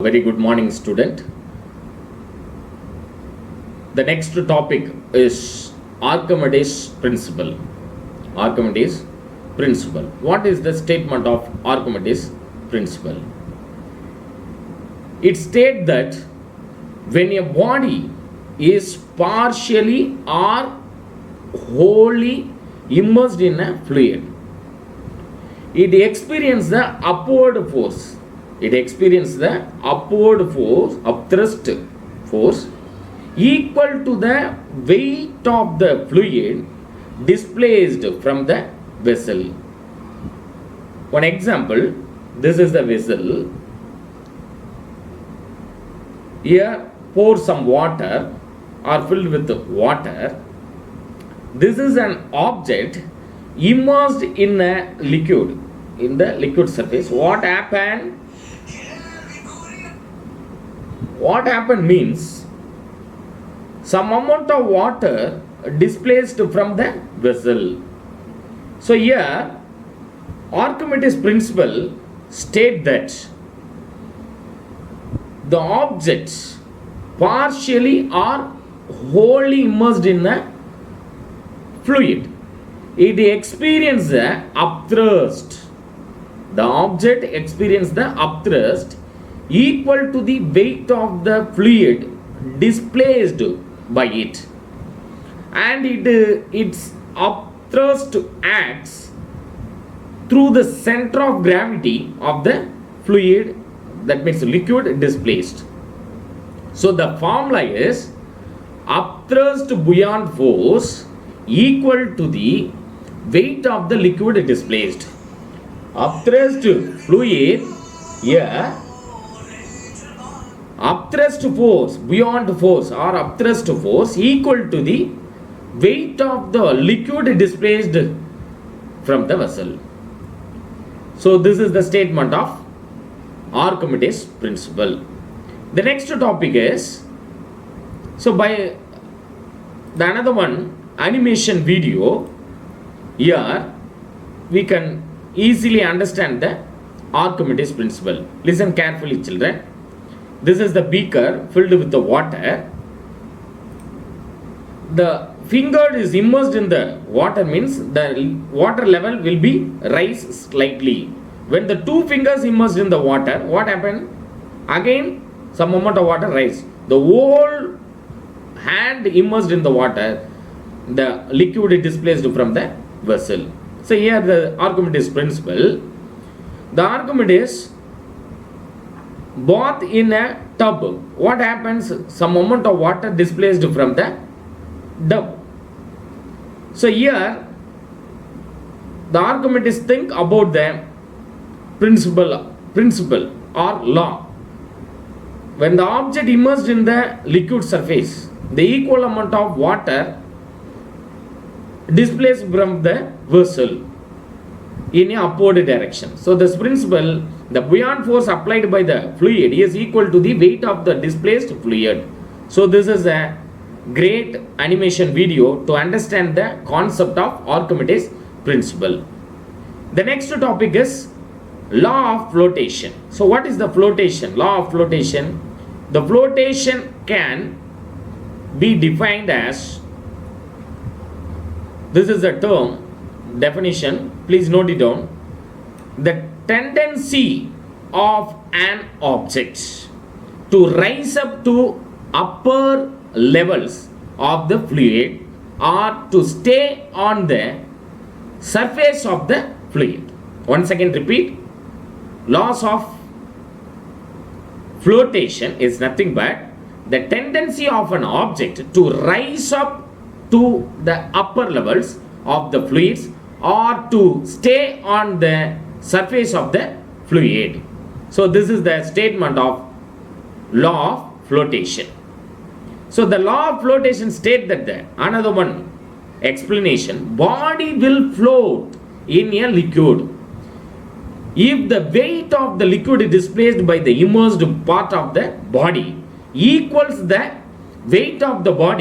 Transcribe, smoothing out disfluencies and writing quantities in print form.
Very good morning, student. The next topic is Archimedes principle. Archimedes principle. What is the statement of Archimedes principle? It states that when a body is partially or wholly immersed in a fluid, it experiences the upward force. It experiences the upward force, upthrust force equal to the weight of the fluid displaced from the vessel. One example, this is the vessel. Here pour some water or filled with water. This is an object immersed in a liquid, in the liquid surface. What happened? What happened means some amount of water displaced from the vessel. So here Archimedes principle state that the object partially or wholly immersed in a fluid, it experiences the upthrust. The object experiences the upthrust equal to the weight of the fluid displaced by it, and its upthrust acts through the center of gravity of the fluid, that means liquid displaced. So the formula is upthrust buoyant force equal to the weight of the liquid displaced. Upthrust fluid, here upthrust force, buoyant force or upthrust force equal to the weight of the liquid displaced from the vessel. So this is the statement of Archimedes principle. The next topic is, so by the another one, animation video. Here we can easily understand the Archimedes principle. Listen carefully, children. This is the beaker filled with the water. The finger is immersed in the water, means the water level will be rise slightly. When the two fingers immersed in the water, what happened? Again some amount of water rise. The whole hand immersed in the water, the liquid is displaced from the vessel. So here the Archimedes principle. The Archimedes bath in a tub. What happens? Some amount of water displaced from the tub. So here the Archimedes think about the principle or law. When the object immersed in the liquid surface, the equal amount of water displaced from the vessel in a upward direction. So this principle, the buoyant force applied by the fluid is equal to the weight of the displaced fluid. So this is a great animation video to understand the concept of Archimedes principle. The next topic is law of flotation. So what is the flotation? Law of flotation. The flotation can be defined as, this is a term, definition, please note it down. The tendency of an object to rise up to upper levels of the fluid or to stay on the surface of the fluid. Once again repeat, laws of flotation is nothing but the tendency of an object to rise up to the upper levels of the fluids or to stay on the surface of the fluid. So this is the statement of law of flotation. So the law of flotation states that the another one explanation, body will float in a liquid if the weight of the liquid is displaced by the immersed part of the body equals the weight of the body